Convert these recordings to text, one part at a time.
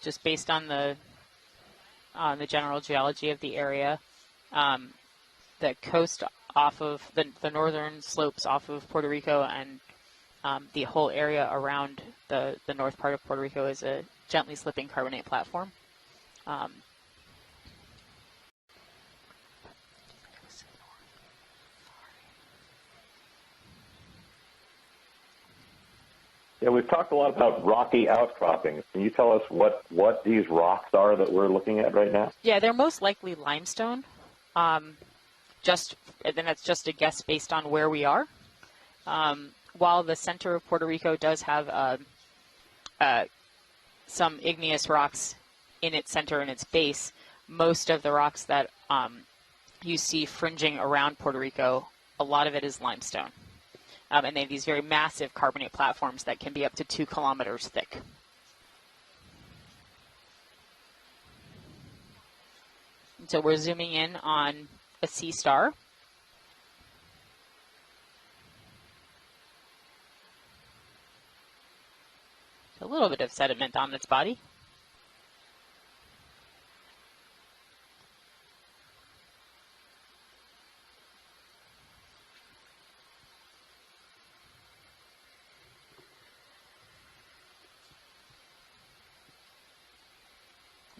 just based on the general geology of the area. The coast off of the northern slopes off of Puerto Rico and the whole area around the north part of Puerto Rico is a gently slipping carbonate platform. Yeah, we've talked a lot about rocky outcroppings. Can you tell us what these rocks are that we're looking at right now? Yeah, they're most likely limestone. And then that's just a guess based on where we are. While the center of Puerto Rico does have some igneous rocks in its center and its base, most of the rocks that you see fringing around Puerto Rico, a lot of it is limestone. And they have these very massive carbonate platforms that can be up to 2 kilometers thick. And so we're zooming in on a Seastar. A little bit of sediment on its body.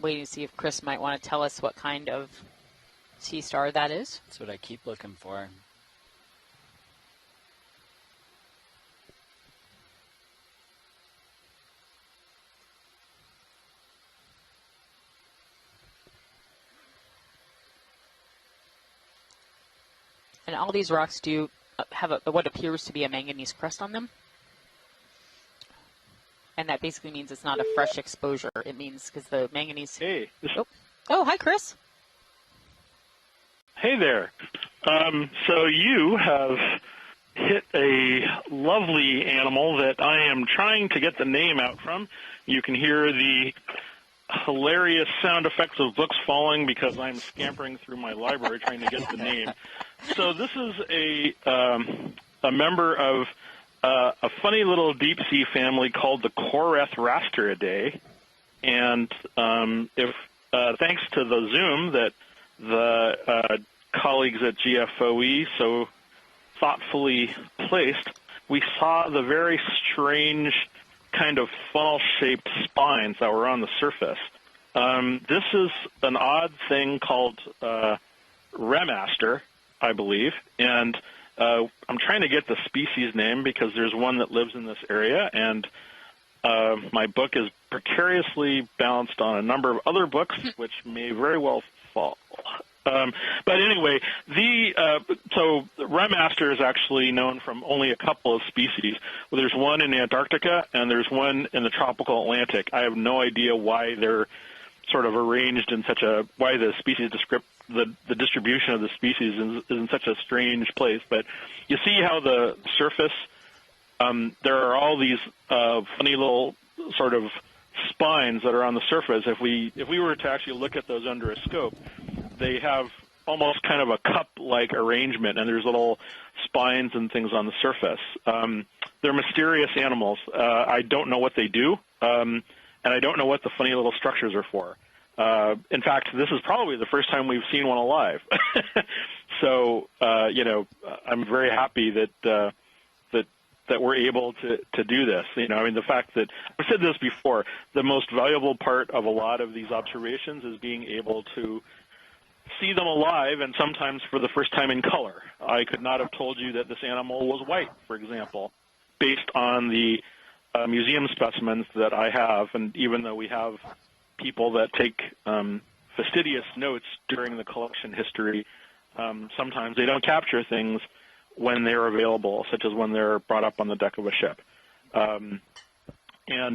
Waiting to see if Chris might want to tell us what kind of Seastar that is. That's what I keep looking for. And all these rocks do have what appears to be a manganese crust on them. And that basically means it's not a fresh exposure. It means because the manganese... Hey. Oh, hi, Chris. Hey there. So you have hit a lovely animal that I am trying to get the name out from. You can hear the hilarious sound effects of books falling because I'm scampering through my library trying to get the name. So this is a member of a funny little deep-sea family called the Corethrasteridae. And thanks to the Zoom that the colleagues at GFOE so thoughtfully placed, we saw the very strange kind of funnel-shaped spines that were on the surface. This is an odd thing called Remaster, I believe, and I'm trying to get the species name because there's one that lives in this area, and my book is precariously balanced on a number of other books, which may very well fall. But anyway, so Remaster is actually known from only a couple of species. Well, there's one in Antarctica, and there's one in the tropical Atlantic. I have no idea why they're sort of arranged in why the species the distribution of the species is in such a strange place. But you see how the surface, there are all these funny little sort of spines that are on the surface. If we were to actually look at those under a scope, they have almost kind of a cup-like arrangement, and there's little spines and things on the surface. They're mysterious animals. I don't know what they do, and I don't know what the funny little structures are for. In fact, this is probably the first time we've seen one alive. So, I'm very happy that we're able to do this. The fact that I've said this before, the most valuable part of a lot of these observations is being able to see them alive, and sometimes for the first time in color. I could not have told you that this animal was white, for example, based on the museum specimens that I have, and even though we have people that take fastidious notes during the collection history, sometimes they don't capture things when they're available, such as when they're brought up on the deck of a ship. And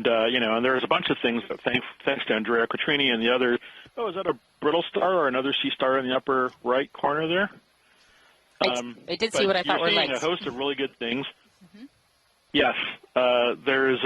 there's a bunch of things that thanks to Andrea Quattrini and the other, is that a brittle star or another Seastar in the upper right corner there? I did see what I thought were legs. You're seeing a host of really good things. Mm-hmm. Yes, there's